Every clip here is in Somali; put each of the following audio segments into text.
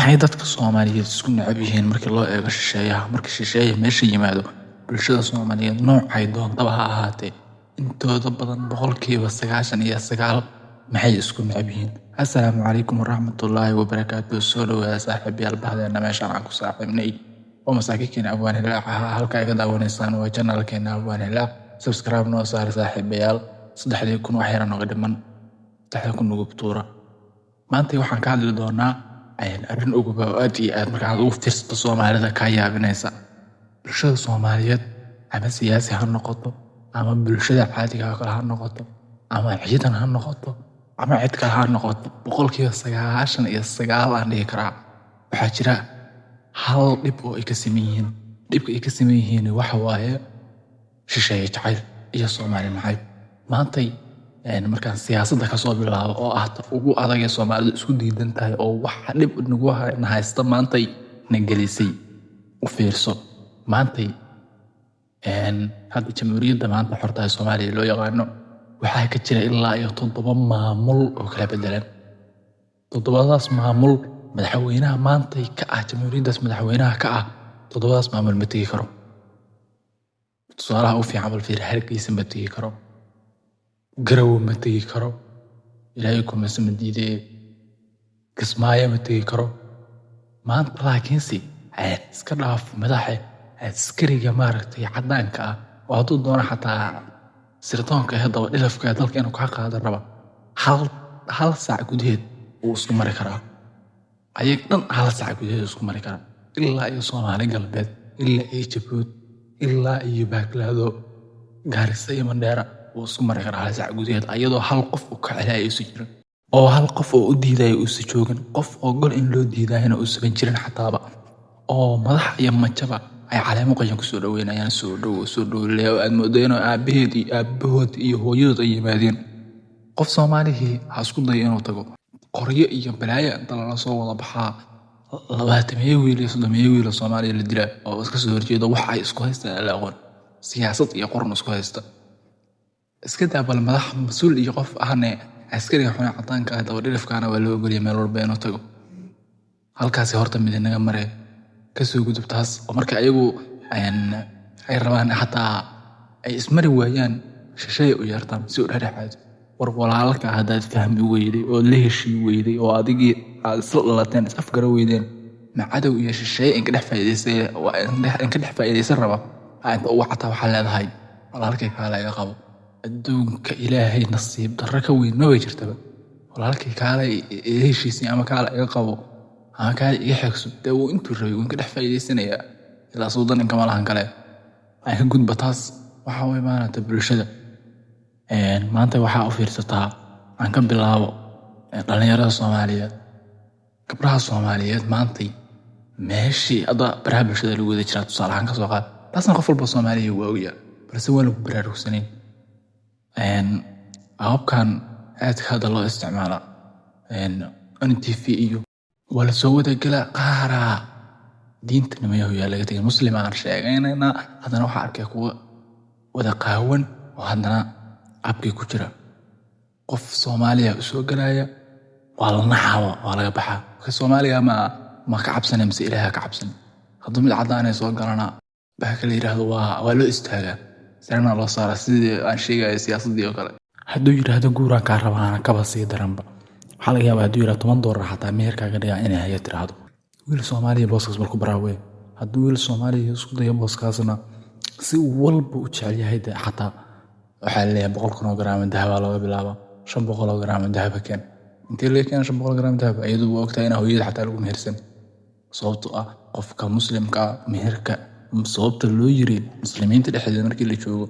maxay dadka Soomaaliyeed isku necab yihiin marka loo eego shisheeyaha? Marka shisheeye meesha yimaado, bulshada Soomaaliyeed noocay doontaba ha ahaatee, intooda badan boqolkiiba 99 maxay isku necab yihiin? Assalaamu calaykum waraxmatullaahi wabarakaatuh. Soo dhawaada saaxiibayaal bahdeena meeshaan aan ku saaxiibnay oo masaakiinkeena Abwaan Hilaac ah. Halka iga daawanaysaan waa channelkeena Abwaan Hilaac. Subscribe noo saar saaxiibayaal. 3,000 wax yar nooga dhiman, 3,000 ugu tuura. maanta waxaan ka hadli doonaa arrin ugu aad iyo aad marka aad ugu fiirsato Soomaalida ka yaabinaysa. Bulshada Soomaaliyeed ama siyaasi ha noqoto, ama bulshada caadiga ah ha noqoto, ama ciidan ha noqoto, ama cid kale ha noqoto, boqolkiiba 99 aan dhihi karaa waxaa jira hal dhib oo ay ka siman yihiin. Dhibka ay ka siman yihiin waxa waaye shisheeye jacayl iyo Soomaali nacayb. maantay markaan siyaasadda ka soo bilaabo oo ah ta ugu adag ee Soomaalidu isku diidan tahay oo waxa dhib nagu haysta maantay na gelisay u fiirso. maantay hadda jamhuuriyadda maanta xorta ee Soomaaliya loo yaqaano waxaa ka jira ilaa iyo 7 maamul oo kala bedelan. 7daas maamul madaxweynaha maantay ka ah jamhuuriyaddaas madaxweynaha ka ah 7daas maamul ma tegi karo. tusaalaha u fiican bal fiir Hargeysa ma tegi karo, Garowe ma tegi karo, Ilaahay kuma diidee Kismaayo ma tegi karo. maanta laakiinse iska dhaaf madaxa askariga maaragtay cadaanka ah oo hadduu doono xataa sirdoonka haddaba dhilafka dalka inuu ka qaado raba hal saac gudaheed uu isku mari karaa. ayag dhan hal saac gudaheed isku mari karaa ilaa iyo Soomaali galbeed, ilaa iyo Jabuuti, ilaa iyo Baaklaado, Gaarisa iyo Mandheera uu isku mari karaa hal saac gudaheed ayadoo hal qof uu ka celiyay isu jirin, oo hal qof oo u diiday uu si joogin, qof oo gol in loo diidayna uu saban jirin xataaba, oo madax iyo majaba ay caleemo qoyan ku soo dhaweynayaan soo dhow leeyo aad moodeen aabaheed iyo aabahood iyo hooyadood ay yimaadeen. qof Soomaalihi ha isku dayo inuu tago qoryo iyo balaayo inta lala soo wada baxaa 20 wiil iyo 30 wiil oo Soomaaliya la dilaa oo iska soo horjeeda wax ay isku haystaan la aqoon siyaasad iyo qoran isku haysta. iska daabal madax mas'uul iyo qof ahne askariga xuna cadaanka ah daba dhilafkaana waa loo ogoliyay meel walba inuu tago. halkaasi horta mid inaga maray ka soo gudubtaas oo marka ayagu ay rabaan xataa ay ismari waayaan shisheeye u yeertaan si u dhexdhexaad war walaalka haddaad fahmi weyday oo la heshii weyday oo adigii aad isla dhalateen is afgara weydeen macadow iyo shisheeye in ka dhex faa'iidaysan raba inta ugu xataa waxaa leedahay walaalkay kaala iga qabo. adduunka Ilaahay nasiib darro ka weyn ma way jirtaba. walaalkay kaala heshiisii ama kaala iga qabo ama kaala iga xigso dee uu intuu rabay uu ka dhex faa'iidaysanayaa ilaa suudan in kama lahan kale ay ka gudba taas. waxaa way maanta bulshada maanta waxaa u fiirsataa aan ka bilaabo dhalinyarada Soomaaliyeed, gabdhaha Soomaaliyeed maantay meeshii hadda baraha bulshada lagu wada jiraa tusaale ahaan ka soo qaad taasna qof walba Soomaaliya waa ogyahay balse waa lagu baraarugsanayn. hababkan aadka hadda loo isticmaala NTV iyo wala soo wada gala qaara diinta nimayahu yaa laga tagay muslim aan sheegaynayna haddana waxaa arkay kuwa wada qaawan oo haddana abkii ku jira. qof Soomaaliya u soo galaya waa la naxawa waa laga baxaa. ka Soomaaliya ma ka cabsanay mise Ilaahay ka cabsanay. hadduu mid cadaan ay soo galana baa kale yiraahdo waa loo istaagaa sarna loo saaraa sidii aan sheegay siyaasadii oo kale. hadduu yiraahdo guuraan ka rabaana kaba sii daranba waxaa laga yaabaa hadduu yiraahdo $10 xataa meherkaaga dhigaa inay haya tiraahdo wiil Soomaaliya booskaas markuu baraawe. hadduu wiil Soomaaliya isku dayo booskaasna si walba u jecel yahay xataa waxaa leeyahay 100 gram dahab looga bilaabo 500 gram dahab keen intii la keen 500 gram dahab ayadu waa ogtahay in hooyada xataa lagu mehersan sababtoo ah qofka muslimka meherka sababta loo yiri muslimiinta dhexdeeda markii la joogo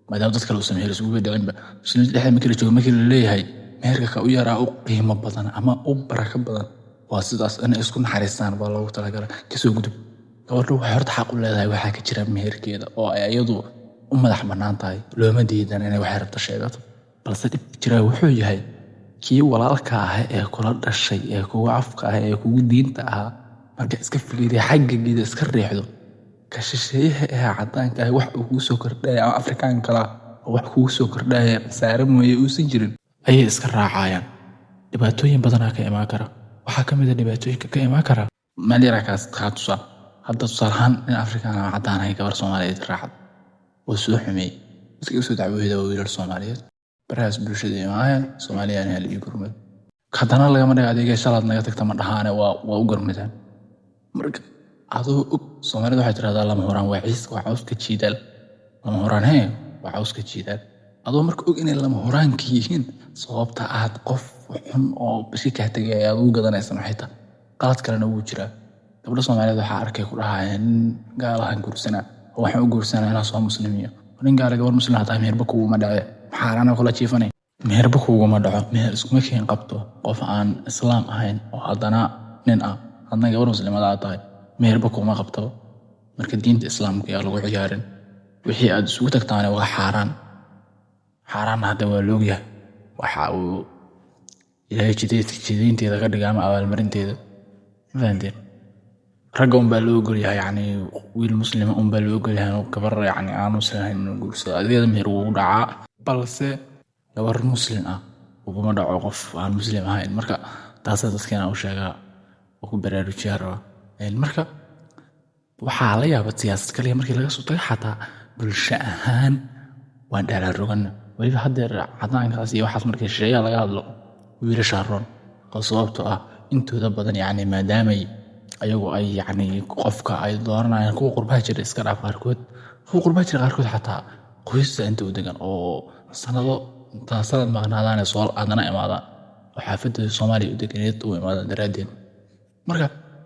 maadaama dadka loo sameeyo isugu dhicin muslimiinta dhexdeeda markii la joogo markii la leeyahay meherka ka u yaraa u qiimo badan ama u baraka badan waa sidaas in isku naxariistaan baa loogu talagalay. ka soo gudub gabadhu waxay horta xaq u leedahay waxaa ka jira meherkeeda oo ay ayadu u madax bannaan tahay looma diidan inay wax rabto sheegato balse dhib jira wuxuu yahay kii walaalka ah ee kula dhashay ee kugu afka ah ee kugu diinta ah marka iska fiiriyo xaggiisa iska riixdo ka shisheeyaha ee cadaanka ah wax uu soo kordhay ama Afrikaan kala wax kugu soo kordhay saaran mooyee uusan jirin ayay iska raacayaan. dhibaatooyin badan ka imaan kara waxaa ka mid ah dhibaatooyinka ka imaan kara meel yaraa kaa tusaa. Hadda tusaale ahaan nin Afrikaan ah caddaan ahay gabar Soomaaliyeed raacad oo soo xumeeyey dadkii u soo dacwooday waa wiilal Soomaaliyeed barahaas bulshada imaayeen Soomaaliyaan hal iyo gurmad haddana lagama dhigo adeegay shalaad naga tagta ma dhahaane waa u gurmadaan. Marka adoo og Soomaalida waxay tirahdaa lama huraan waa ciis waa cawska jiidaal lama huraan waa cawska jiidaal adoo marka og inay lama huraanka yihiin sababta aad qof xun oo bishii kaa tagay aad ugu gadanaysan waxay tahay qalad kalena wuu jiraa. gabdho Soomaaliyeed waxaa arkay ku dhahayeen gaalahan guursanaa oo waxaan u guursanaa inaan soo muslimiyo nin gaala gabar muslim hataa meherba kuuguma dhace maxaa anaa kula jiifanay meherba kuuguma dhaco meher iskuma keen qabto qof aan islaam ahayn oo haddana nin ah hadna gabar muslimada aad tahay meherba kuuma qabto. marka diinta islaamka ayaa lagu ciyaarin wixii aad isugu tagtaane waa xaaraan hadda waa loogyahay waxa uu ilaahay jideynteeda ka dhiga ama abaalmarinteeda fahanteen. ragga unbaa loo ogol yahay yacni wiil muslima unbaa loo ogol yahay gabar yacni aan muslim ahayn inuu guursado adeegyada meher wuu dhacaa balse gabar muslim ah uguma dhaco qof aan muslim ahayn. marka taasa dadkeena u sheegaa oo ku baraarujiyaa raba. marka waxaa la yaabaa siyaasad kaliya markii laga soo tago xataa bulsho ahaan waan dheeraarogan weliba haddeer cadaankaas iyo waxaas markii shisheeyaa laga hadlo wiilasha roon oo sababtoo ah intooda badan yacni maadaamay ayagu ay yacni qofka ay dooranayaan kuwa qurbaha jira iska dhaaf qaarkood xataa qoyska inta u degan oo sanad maqnaadaane soo aadana imaadaan oo xaafadda Soomaaliya u deganeed u imaadaan daraaddeed. marka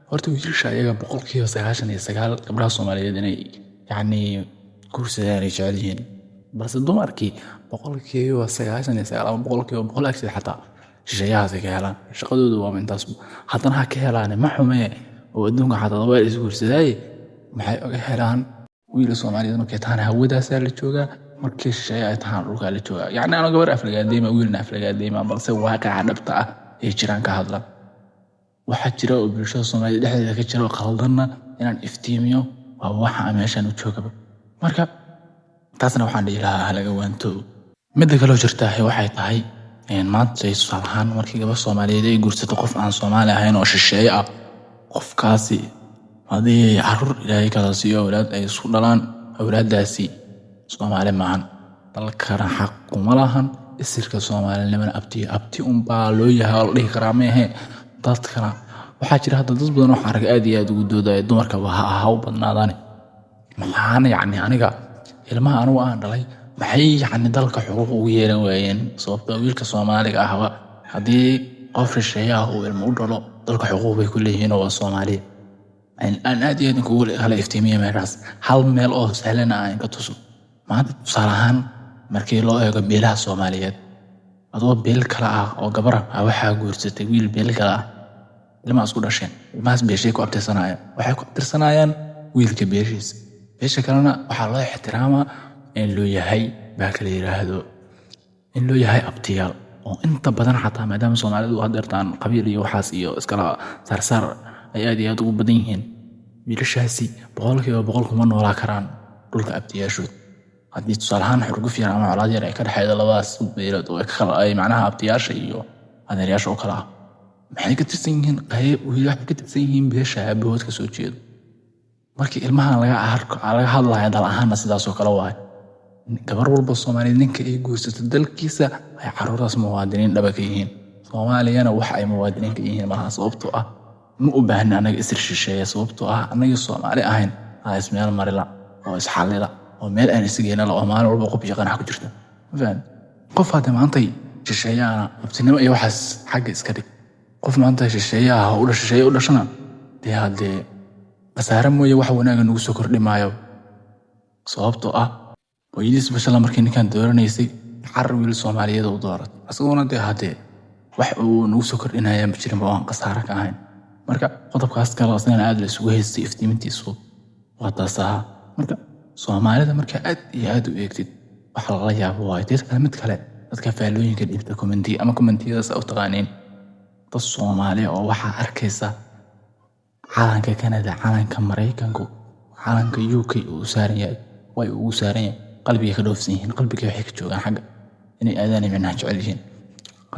horta wiilasha ayaga 99% gabdhaha Soomaaliyeed inay yacni guursadaan ay jecel yihiin balse dumarkii 99% ama 100% xataa shisheeyahaas ay ka helaan shaqadoodu waa intaas haddana ha ka helaan ma xumee oo adduunka xataa waa is guursadaaye maxay uga helaan wiil Soomaaliyeed markay tahan hawadaas la joogaa markii shisheeya ay tahan dhulka la joogaa yacni aan gabar aflagaadeema wiilna aflagaadeema balse waaqaca dhabta ah ee jiraan ka hadla waxaa jira oo bulshada Soomaaliyeed dhexdeeda ka jira oo qaldanna inaan iftiimiyo waa waxa meeshan u joogaba. marka taasna waxaan dhihi lahaa halaga waanto midda kale oo jirta waxay tahay maanta ay tusaalahaan markii gabar Soomaaliyeed ay guursato qof aan Soomaali ahayn oo shisheeye ah qofkaasi hadii carruur ilaahay kala siiyo awlaad ay isku dhalaan awlaadaasi Soomaali maahan dalkana xaq kuma lahan isirka Soomaalinimana abti unbaa loo yahay oo la dhihi karaa meehe dadkana waxaa jira hadda dad badan oo xarag aad iyo aad ugu doodaya dumarka ha u badnaadaan maxaana yacni aniga ilmaha anigu aan dhalay maxay yacni dalka xuquuq ugu yeelan waayeen sababtoo wiilka Soomaaliga ahba haddii qof shisheeye uu ilmo u dhalo dalka xuquuq bay ku leeyihiin oo Soomaaliya aan aad iyo aad ugu hala iftiimiyo meelahaas hal meel oo sahlan aan ka tuso maanta tusaale ahaan markii loo eego beelaha Soomaaliyeed adoo beel kala ah oo gabar ah waxaa guursatay wiil beel kala ah ilma isku dhasheen ilmahaas beeshay ku abtirsanayaan waxay ku abtirsanayaan wiilka beeshiisa beesha kalena waxaa loo ixtiraamaa in loo yahay baa kala yiraahdo in loo yahay abtiyaal oo inta badan xataa maadaama Soomaalidu haddeertaan qabiil iyo waxaas iyo iskala saarsaar ay aad iyo aad ugu badan yihiin wiilashaasi 100% kuma noolaa karaan dhulka abtiyaashood haddii tusaalahaan xurguf yar ama colaad yar ay ka dhexayda labadaas beelood oo ay macnaha abtiyaasha iyo adeeryaasha oo kala ah maxay ka tirsan yihiin qayb waxay ka tirsan yihiin beesha aabahood ka soo jeedo markii ilmahan laga hadlayo dal ahaanna sidaas oo kale waay gabar walba Soomaaliyeed ninka ay guursato dalkiisa ay carruurtaas muwaadiniin dhaba ka yihiin Soomaaliyana wax ay muwaadiniin ka yihiin maaha sababtoo ah ma u baahna anaga isir shisheeye sababtoo ah anaga Soomaali ahayn ismeel marila oo isxalila oo meel aan isgeena la oo maalin walba qof yaqaan ku jirta faan qof hadda maanta shisheeyana abtinimo iyo waxaas xagga iska dhig qof maanta shisheeyaha u dhashana dee hadee basaara mooye wax wanaag nagu soo kordhi maayo sababtoo ah waydiis bashala markii ninkan dooranaysay carruur wiil Soomaaliyeed oo doorat asaguna dee hadee wax uu nagu soo kordhinaya ma jirin oo aan qasaara ka ahayn. marka qodobkaas kale asna aad la isugu haystay iftiimintiisu waa taasaha marka Soomaalida marka aad iyo aad u eegtid waxa la yaabo waa dadka mid kale dadka faalooyinka dhibta commentiyadaas u taqaaneen dad Soomaali oo waxa arkaysa calanka Canada calanka Mareykanku calanka UK uu saaran yahay way ugu saaran yahay qalbiga ka dhoofsan yihiin qalbiga waxay ka joogaan xagga inay aadaan micnaha jecel yihiin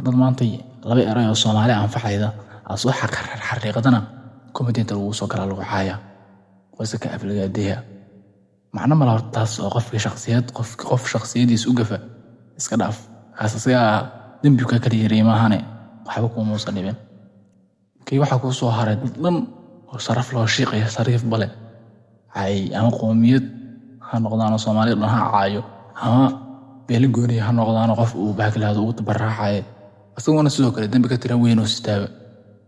dad maanta laba eray oo Soomaali aan faxayda asoo xariiqadana كوميديانتا lagu soo galaa lagu caaya wayse ka aflagaadeeya macna ma laha taas oo qof shakhsiyadiisa u gafa iska dhaaf asaasiga dambi ka kala yareemahane waxba ku muusan dhibin kii waxa ku soo haray dad dhan oo sharaf loo shaqeeyo sariif bale ay ama qoomiyad ha noqdaan Soomaaliyeed ha caayo ama beelo gooni ha noqdaan qof uu baaglaado ugu tabarraacay asaguna sidoo kale dambi ka tiran weyn oo sitaaba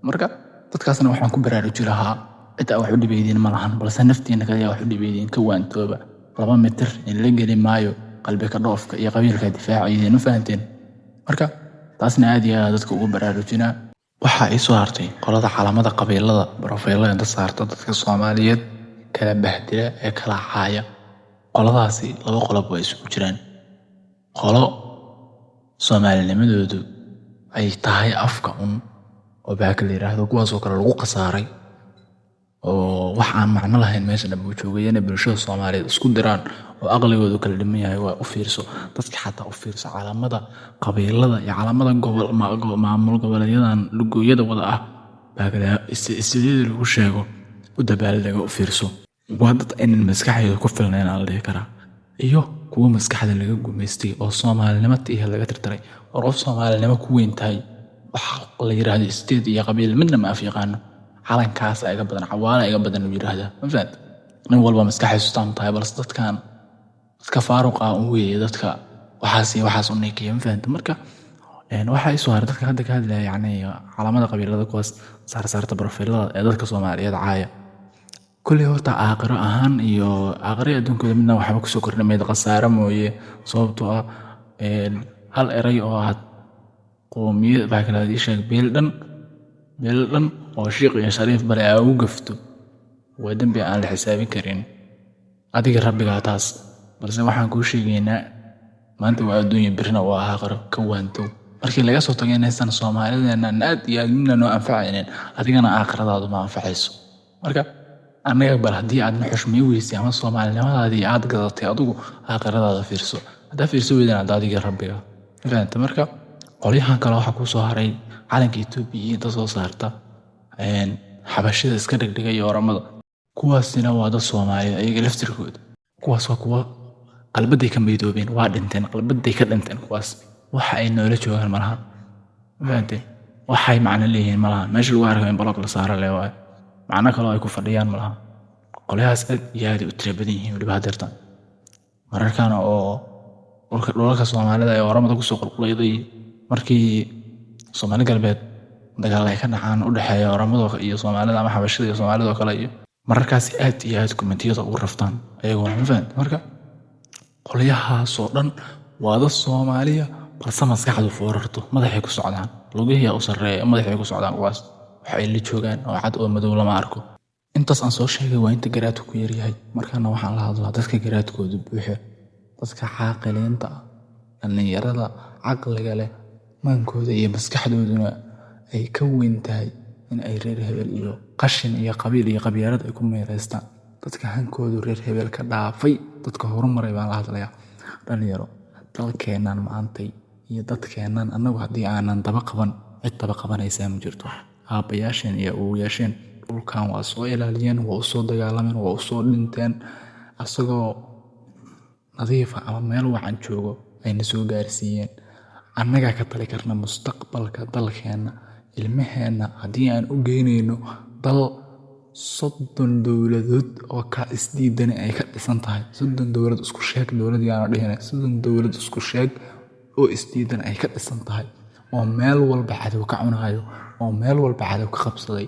marka dadkaasna waxaan ku baraarujin lahaa cid wax u dhibeeyeen ma lahan balse naftiina kaliya wax u dhibeeyeen ka waantooba 2 mitir in la geli maayo qalbiga dhoofka iyo qabiilka difaaciyeena fahanteen marka taasna aad iyo aad dadka ugu baraarujinaa waxa ay soo hartay qolada calaamada qabiilada profiilada inta saarta dadka Soomaaliyeed kala bahdila ee kala caaya qoladaasi laba qolob way isugu jiraan qolo Soomaalinimadoodu ay tahay afka oo baaka la yiraahdo kuwaas oo kale lagu qasaaray oo wax aan macno lahayn meesha dhanba joogayna bulshada Soomaaliyeed isku diraan oo aqligoodu kala dhiman yahay waa u fiirso dadka xataa u fiirso calaamada qabiilada iyo calaamada maamul goboleedyadan lugooyada wada ah baagala isticmaalada lagu sheego u dabaaldega u fiirso waa dad in maskaxdooda ku filnaan aan leeyahay kara iyo kuwa maskaxda laga gumeystay oo Soomaalinimada iyo laga tirtiray oo qof Soomaalinimo ku weyn tahay waxa la yiraahdo isteed iyo qabiil midna ma afiiqaano calankaas ayaga badan xawaala ayaga badan u yiraahdo ma fahanti nin walba maskaxdiisu taam tahay balse dadka faaruq ah oo weeye dadka waxaas u neekiyay ma fahanti marka waxa ay soo haray dadka hadda ka hadlaya yani calaamada qabiilada kuwaas saarta profiilada ee dadka Soomaaliyeed caaya kulli horta aakhiro ahaan iyo aakhiro adduunkooda midna waxba ku soo kordhamay qasaaro mooye sababtoo ah hal eray oo aad qoomiyad baakalaadii sheeg beel dhan oo shiiq iyo shariif bale ay ugu gafto waa dambi aan la xisaabin karin adiga rabbiga taas balse waxaan ku sheegaynaa maanta waa adduunyo birna waa aakhiro ka waanto markii laga soo tagay inaysan Soomaaliyeedna aad iyo aad midna noo anfacayneen adigana aakhiradaadu ma anfacayso marka anaga bal haddii aad xushmay weysay ama Soomaalinimadaadii aad gadatay adigu aakhiradaada fiirso hadaa fiirso weydaan adiga rabbiga faanta marka qoliyahan kale waxa ku soo haray calanka Itoobiya inta soo saarta xabashida iska dhigay Oromada kuwaasina waa dad Soomaaliyeed ayaga laftirkooda kuwaas waa kuwa qalbaday ka meedoobeen waa dhinteen qalbaday ka dhinteen kuwaas waxa ay noola joogaan malaha faante waxay macna leeyihiin malaha meesha lagu arko in block la saaro leeyahay macna kale ay ku fadhiyaan malaha qoliyahaas aad iyo aad u tira badan yihiin waliba hadeertan mararkaan oo dhulka Soomaalida ee Oromada ku soo qulqulayday markii Soomaali galbeed dagaal ay ka dhacaan u dhaxeeya Oromada iyo Soomaalida ama xabashida iyo Soomaalida kale iyo mararkaas aad iyo aad kumentiyada ugu raftaan ayagoo ma fahanti marka qoliyahaas oo dhan waa dad Soomaaliya balse maskaxdu foorarto madaxay ku socdaan lugaha u sareeyo madaxay ku socdaan kuwaas waxay la joogaan oo cad oo madow lama arko intaas aan soo sheegay waa inta garaadku ku yaryahay markaana waxaan la hadlaa dadka garaadkoodu buuxo dadka caaqiliinta dhalinyarada caqliga leh maankooda iyo maskaxdooduna ay ka weyn tahay in ay reer hebel iyo qashin iyo qabiil iyo qabyaalad ay ku meereystaan dadka hankoodu reer hebel ka dhaafay dadka horumaray baan la hadlayaa dhalinyaro dalkeenan maantay iyo dadkeenan annagu haddii aanan daba qaban cid daba qabanaysaa ma jirto aabayaasheen iyo awoowayaasheen dhulkan waa soo ilaaliyeen waa u soo dagaalameen waa u soo dhinteen asagoo nadiif ama meel wacan joogo ayna soo gaarsiiyeen annaga ka tali karna mustaqbalka dalkeena ilmaheena haddii aan u geynayno dal 30 dowladood oo ka isdiidan ay ka dhisan tahay 30 dowlad isku sheeg dowladii aan dhigana 30 dowlad isku sheeg oo isdiidan ay ka dhisan tahay oo meel walba cadow ka cunayo oo meel walba cadow ka qabsaday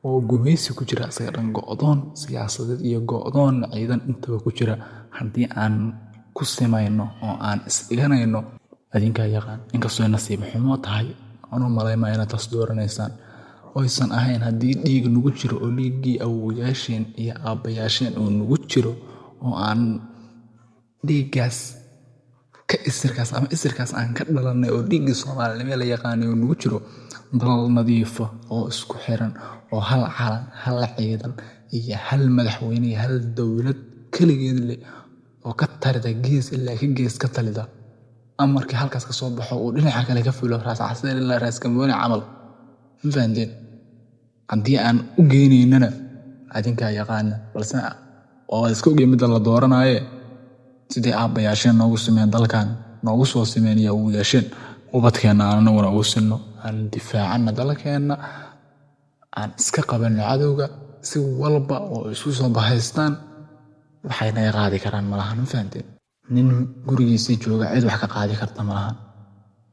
oo gumeysi ku jira asaga dhan go'doon siyaasadeed iyo go'doon ciidan intaba ku jira haddii aan ku samayno oo aan isdhiganayno adinka yaqaan inkastoo nasiib xumo tahay anoo malayma inaad taas dooranaysaan oysan ahayn haddii dhiig nagu jiro oo dhiiggii awoowayaasheen iyo aabbayaasheen oo nagu jiro oo aan dhiiggaas ka isirkaas aan ka dhalanay oo dhiiggii Soomaalinimo la yaqaanay oo nagu jiro dal nadiif oo isku xiran oo hal calan hal ciidan iyo hal madaxweyne iyo hal dowlad kaligeed leh oo ka tarida gees ilaa ka gees ka talida amarkii halkaas ka soo baxo oo dhinaca kale ka fulo raas casir ilaa raas kamooni camal fahanteen haddii aan u geynaynana adinkaa yaqaana, balse waa iska ogey midda la dooranaaye sidii aabbayaasheen noogu sameeyeen dalkan noogu soo sameeyeen iyo ugu yeesheen ubadkeenna aan anaguna ugu sinno, aan difaacana dalkeenna, aan iska qabanno cadowga si walba oo isu soo bahaystaan waxay naga qaadi karaan malahan. Ma fahanteen? nin gurigiisii jooga cid wax ka qaadi karta malahan.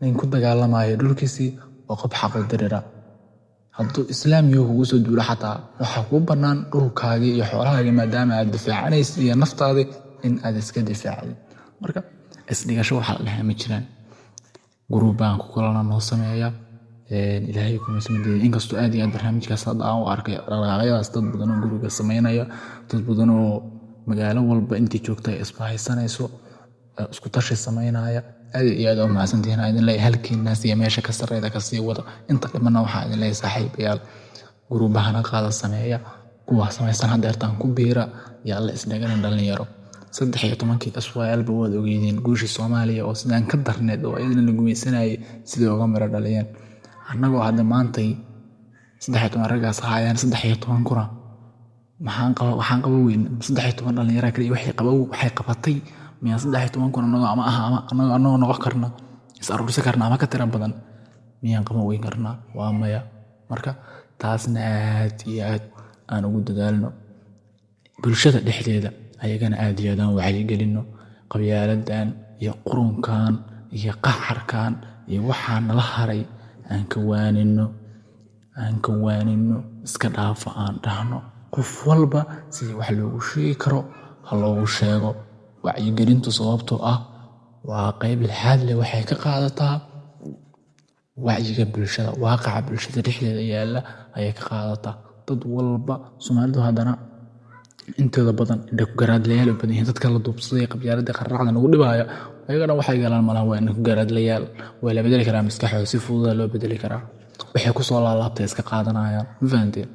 nin ku dagaalamayo dhulkiisii oo qof xaqu dirira hadduu islaamiyo kugu soo duulo xataa waxaa kuu bannaan dhulkaagii iyo xoolahaagii maadaama aad difaacanaysid iyo naftaadii in aad iska difaacdid. marka isdhigasho waxaa la dhahaa ma jiraan. guruub baan ku kulana noo sameeya ilaahay kuma sameeyay inkastoo aad iyo aad barnaamijkaas hadda aan u arkay dhaqaaqyadaas dad badan oo guriga sameynaya, dad badan oo magaalo walba intii joogtay isbahaysanayso isku tashi sameynaya. aad iyo aad u mahadsantihiin idin leeyahay halkiinaas iyo meesha ka sarreeyda ka sii wada. inta dhimana waxaa idin leeyahay saaxiibayaal guruubahana qaada sameeya kuwa samaysan hadeertaan ku biira yaa la isdhaganin dhalinyaro. 13 SYL ba wada ogeydeen guushii Soomaaliya oo sidaan ka darneed oo idin la gumaysanayay sidii uga miro dhaliyeen. annagoo hadda maantay 13 ragaas haayaan 13 kuna waxaan qabo weyn 13 dhalinyaro kaliya waxay qabatay miya 13 kuna annagoo noqon karna is aruursi karna ama ka tira badan miyaan qabo weyn karna waa maya. marka taasna aad iyo aad aan ugu dadaalno bulshada dhexdeeda ayagana aad iyo aad aan wacyigelino qabyaaladan iyo qurunkan iyo qaxarkan iyo waxaan nala haray aan ka waanino iska dhaafo aan dhahno qof walba sidii wax loogu sheegi karo ha loogu sheego. wacyigelintu sababtoo ah waa qayb lixaad leh waxay ka qaadataa wacyiga bulshada, waaqaca bulshada dhexdeeda yaalla ayay ka qaadataa. dad walba Soomaalidu haddana intooda badan indha ku garaadlayaal u badan yihiin dadka la duubsaday qabyaalada qarracda nagu dhibaya ayagana waxay galaan malaha waa indha ku garaadlayaal waa la bedeli karaa maskaxooda si fudud loo bedeli karaa waxay ku soo laalaabtay iska qaadanayaan. ma fahanteen?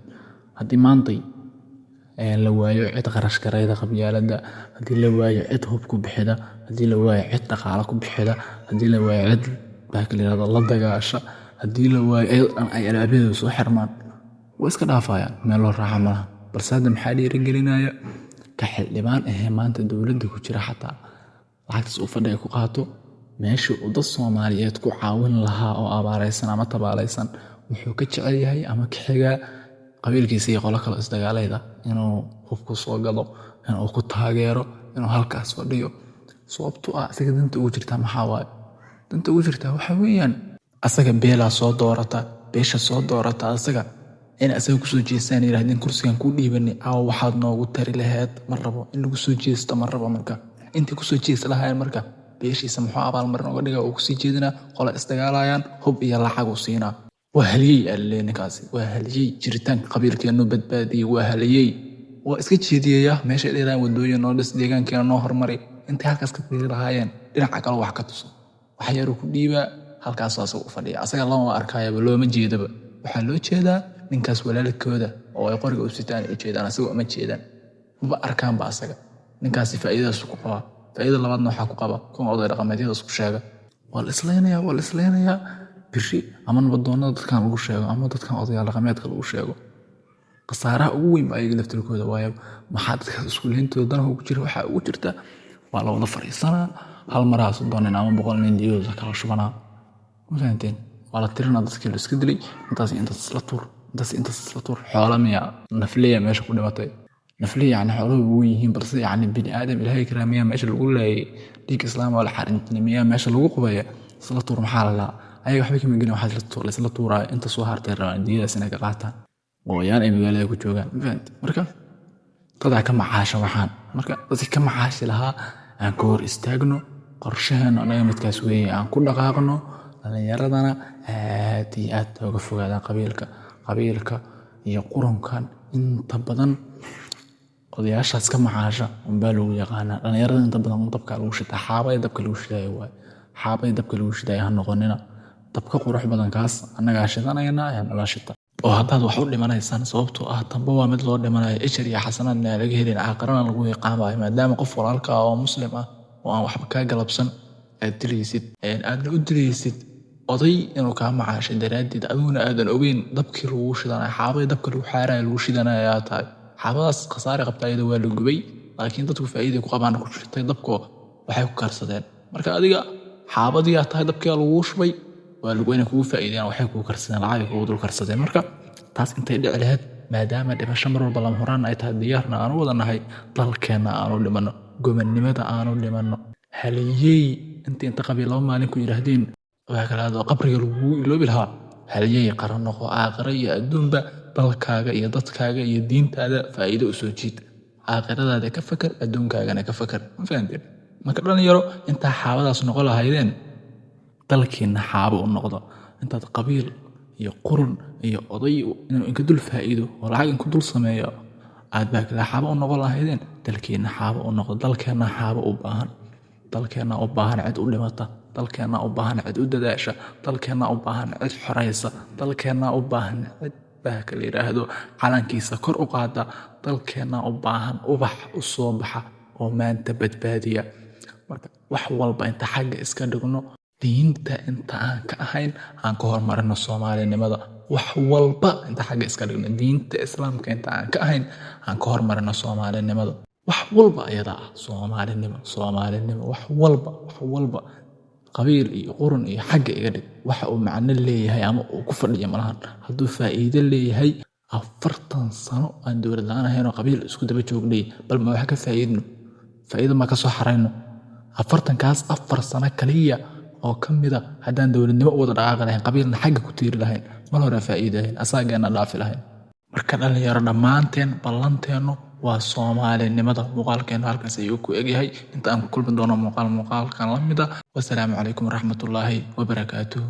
haddii maantay la waayo cid qarash gareeda qabyaalada, haddii la waayo cid hub ku bixida, haddii la waayo cid dhaqaale ku bixida, haddii la waayo cid baakilirada la dagaasha, haddii la waayo ay alaabadeedu soo xirmaan way iska dhaafayaan meel loo raaca malaha. balse hadda maxaa dhiirigelinaya ka xildhibaan maanta dowladda ku jira xataa lacagtaas uu fadhiga ku qaato meeshii uu dad Soomaaliyeed ku caawin lahaa oo abaaraysan ama tabaalaysan wuxuu ka jecel yahay ama ka xigaa qabiilkiisa iyo qolo kale isdagaalayda inuu hubku soo gado, inuu ku taageero, inuu halkaas fadhiyo. sababtoo ah isaga danta ugu jirtaa maxaa waaye? danta ugu jirtaa waxaa weeyaan asaga beelaa soo doorata, beesha soo doorata asaga in asaga kusoo jeestaan yiraahdeen kursigan ku dhiibanay waxaad noogu tari lahayd ma rabo in lagu soo jeesto ma rabo. marka intii kusoo jees lahaayeen marka beeshiisa muxuu abaalmarin uga dhigaa oo kusii jeedinaa qola isdagaalayaan hub iyo lacag u siinaa. waa haliyey alle ninkaasi waa haliyey jiritaanka qabiilkeenu badbaadiyey waa haliyey waa iska jeediyaya meesha dheeraan wadooyin noo dhis deegaankeena noo hormari intay halkaas ka fiiri lahaayeen dhinaca kale wax ka tuso wax yar ku dhiiba halkaas asaga u fadhiya asaga lama arkayaba looma jeedaba waxaa loo jeedaa ninkaas walaalkooda oo ay qoriga u sitaan ay jeedaan asagoo ma jeedaan ma arkaan ba asaga ninkaasi faa'iidadaas ku qaba. faa'iidada labaadna waxaa ku qaba kuwa oday dhaqameedyada isku sheega waa la isleenayaa biri ama nabadoonnada dadkan lagu sheego ama dadkan odayaal dhaqameedka lagu sheego khasaaraha ugu weyn ayaga laftirkooda waayo maxaa dadkaas isku leentooda danaha ugu jira waxaa ugu jirta waa la wada fadhiisanaa hal maraha 30 nin ama 100 nin iyadoo kala shubanaa. ma fahanteen? waa la tirinaa dadkii la iska dilay intaas isla tuur xoola miya nafliya meesha ku dhimatay nafliya yani xooluhu ugu yihiin balse yani bini aadam ilaahay karaamiya meesha lagu leeyay dhiig islaam wala xarintinimiya meesha lagu qubaya isla tuur maxaa la ayaga waxba kama gelin waxaa isla tuuraa inta soo hartay rabaan diyadaas inay ka qaataan oo yaan ay magaalada ku joogaan. ma fahanteen? marka dadka ka macaasha waxaan marka dadka ka macaashi lahaa aan ka hor istaagno qorshaheena anaga midkaas weeye aan ku dhaqaaqno dhalinyaradana aad iyo aad uga fogaadaan qabiilka iyo qurunkan inta badan odayaashaas ka macaasha unbaa lagu yaqaanaa. dhalinyarada inta badan dabka lagu shitaa xaabay dabka lagu shidaayo waaye xaabay dabka lagu shidaayo ha noqonina dabka qurux badan kaas annagaa shidanayna ayaan nala shita oo haddaad wax u dhimanaysaan sababtoo ah tamba waa mid loo dhimanayo ejar iyo xasanaadna laga helin aakhirana lagu iqaamayo maadaama qof walaalka oo muslim ah oo aan waxba kaa galabsan aad dilaysid aadna u dilaysid oday inuu kaa macaashay daraaddeed adiguna aadan ogeyn dabkii lagu shidanaya xaabadii dabka lagu xaaraya lagu shidanaya ayaa tahay xaabadaas khasaare qabta iyada waa la gubay laakiin dadku faa'iiday ku qabaan ku shirtay dabko waxay ku karsadeen marka adiga xaabadii aad tahay dabkii lagu shubay waa lagu inay kugu faa'iideen waxay kugu karsadeen lacag kugu dul karsadeen marka taas intay dhici lahayd maadaama dhimasho mar walba lama huraan ay tahay diyaarna aanu wadanahay dalkeena aanu dhimanno gobonnimada aanu dhimanno haliyey inta qabiil laba maalin ku yiraahdeen waxa kala aad qabriga lagu iloobi lahaa haliyey qaran noqo aakhira iyo adduunba dalkaaga iyo dadkaaga iyo diintaada faa'iido u soo jiid aakhiradaada ka fakar adduunkaagana ka fakar ma fahanteen marka dhalinyaro inta xaabadaas noqon lahaydeen dalkiina xaabo u noqdo intaad qabiil iyo qurun iyo oday inuu inka dul faa'iido oo lacag inku dul sameeyo aad baa kala xaabo u noqon lahaydeen dalkiina xaabo u noqdo dalkeena xaabo u baahan dalkeena u baahan cid u dhimata dalkeena u baahan cid u dadaasha dalkeena u baahan cid xoreysa dalkeena u baahan cid baa kala yiraahdo calankiisa kor u qaada dalkeena u baahan ubax u soo baxa oo maanta badbaadiya marka wax walba inta xagga iska dhigno diinta inta aan ka ahayn aan ka hormarino Soomaalinimada wax walba inta xagga iska dhigno diinta islaamka inta aan ka ahayn aan ka hormarino Soomaalinimada wax walba ayada ah Soomaalinimo wax walba qabiil iyo qurun iyo xagga iga dhig waxa uu macno leeyahay ama uu ku fadhiyo malahan hadduu faa'iido leeyahay 40 sano aan dowlad la'aan ahayn oo qabiil isku daba joognay bal ma wax ka faa'iido ma ka soo xarayno 40 kaas 4 sano kaliya oo kamida haddaan dowladnimo wada dhaqaaq lahayn qabiilna xagga ku tiiri lahayn mal hore faa'iidayn asaageena dhaafi lahayn marka dhalinyaro dhammaanteen ballanteenu waa Soomaalinimada muuqaalkeena halkaas ayuu ku egyahay inta aan ku kulmi doono muuqaalkan la mid ah wassalaamu calaykum waraxmatullaahi wabarakaatuh